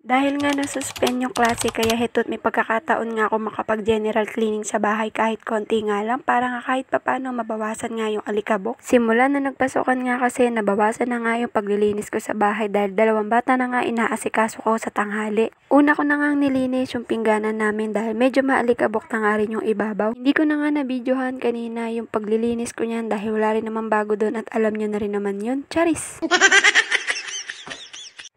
Dahil nga nasuspend yung klase kaya heto't may pagkakataon nga ako makapag-general cleaning sa bahay kahit konti nga lang para nga kahit papano mabawasan nga yung alikabok. Simula na nagpasokan nga kasi nabawasan na nga yung paglilinis ko sa bahay dahil 2 bata na nga inaasikaso ko sa tanghali. Una ko na nga nilinis yung pingganan namin dahil medyo maalikabok na nga rin yung ibabaw. Hindi ko na nga nabidyohan kanina yung paglilinis ko niyan dahil wala rin naman bago doon at alam nyo na rin naman yun. Charis!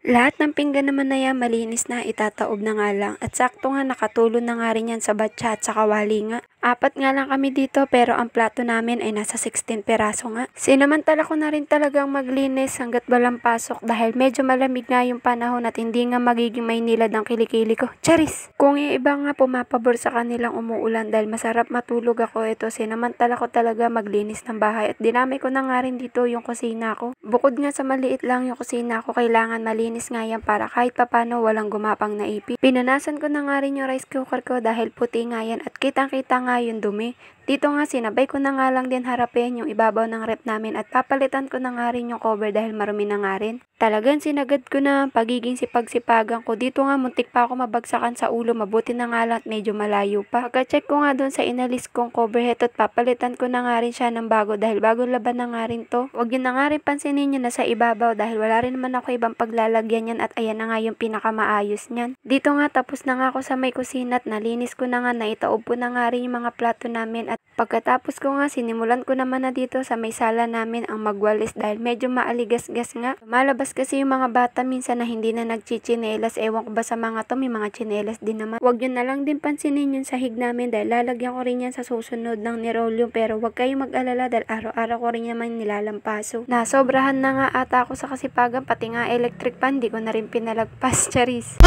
Lahat ng pinggan naman na yan malinis na, itataob na nga lang. At sakto nga nakatulon na nga rin yan sa batsa at sa kawali nga. 4 nga lang kami dito pero ang plato namin ay nasa 16 peraso nga. Sinamantala ko na rin talagang maglinis hanggat walang pasok dahil medyo malamig nga yung panahon at hindi nga magiging Maynilad ang kilikili ko. Charis! Kung yung iba nga pumapabor sa kanilang umuulan dahil masarap matulog ako, ito sinamantala ko talaga maglinis ng bahay at dinamay ko na nga rin dito yung kusina ko. Bukod nga sa maliit lang yung kusina ko, kailangan malinis nga yan para kahit papano walang gumapang na ipin. Pinanasan ko na nga rin yung rice cooker ko dahil puti nga yan at kitang-kita nga yung dumi. Dito nga sinabay ko na nga lang din harapin yung ibabaw ng rep namin at papalitan ko na nga rin yung cover dahil marumi na nga rin. Talagang sinagad ko na pagiging sipag-sipagan ko. Dito nga muntik pa ako mabagsakan sa ulo, mabuti na nga lang at medyo malayo pa. Pagka-check ko nga doon sa inalis kong cover head at papalitan ko na nga rin siya ng bago dahil bagong laban na nga rin to. Huwag yun na nga rin pansinin nyo na sa ibabaw dahil wala rin naman ako ibang paglalagyan yan at ayan na nga yung pinakamaayos nyan. Dito nga tapos na nga ako sa may kusina at nalinis ko na nga, naitaob ko na nga rin yung mga plato namin at pagkatapos ko nga sinimulan ko naman na dito sa may sala namin ang magwalis dahil medyo maaligas-gas nga. Malabas kasi yung mga bata minsan na hindi na nagchichinelas, ewan ko ba sa mga to, may mga chinelas din naman. Huwag yun na lang din pansinin yung sahig namin dahil lalagyan ko rin yan sa susunod ng nirolyo pero huwag kayong mag-alala dahil araw-araw ko rin naman nilalampaso. Nasobrahan na nga ata ako sa kasipagan, pati nga electric pan di ko na rin pinalagpas. Charis!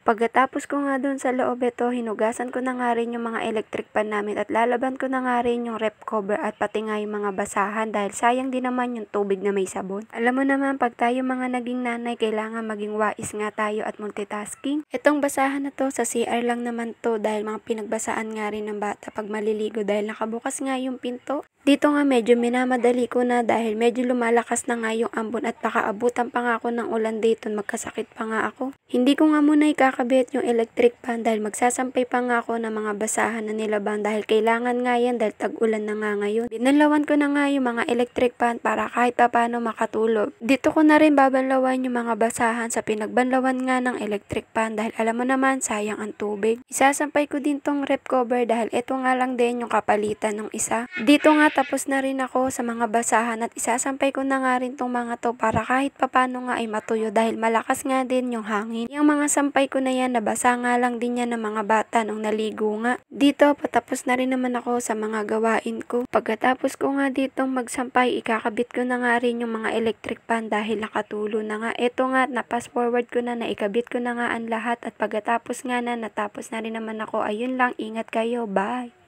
Pagkatapos ko nga doon sa loob ito, hinugasan ko na nga rin yung mga electric pan namin at lalaban ko na nga rin yung rep cover at pati nga yung mga basahan dahil sayang din naman yung tubig na may sabon. Alam mo naman, pag tayo mga naging nanay, kailangan maging wais nga tayo at multitasking. Itong basahan na to, sa CR lang naman to dahil mga pinagbasaan nga rin ng bata pag maliligo dahil nakabukas nga yung pinto. Dito nga medyo minamadali ko na dahil medyo lumalakas na nga yung ambon at baka abutan pa nga ako ng ulan dito, magkasakit pa nga ako. Hindi ko nga muna ikakabit yung electric pan dahil magsasampay pa nga ako ng mga basahan na nilaban dahil kailangan nga yan dahil tag-ulan na nga ngayon. Binanlawan ko na nga yung mga electric pan para kahit pa paano makatulog. Dito ko na rin babanlawan yung mga basahan sa pinagbanlawan nga ng electric pan dahil alam mo naman sayang ang tubig. Isasampay ko din tong rep cover dahil ito nga lang din yung kapalitan ng isa. Dito nga tapos na rin ako sa mga basahan at isasampay ko na nga rin tong mga to para kahit papano nga ay matuyo dahil malakas nga din yung hangin. Yung mga sampay ko na yan, nabasa nga lang din yan ng mga bata nung naligo nga. Dito patapos na rin naman ako sa mga gawain ko. Pagkatapos ko nga ditong magsampay, ikakabit ko na nga rin yung mga electric pan dahil nakatulo na nga. Ito nga, na-pass forward ko na, naikabit ko na nga ang lahat at pagkatapos nga na natapos na rin naman ako. Ayun lang, ingat kayo, bye!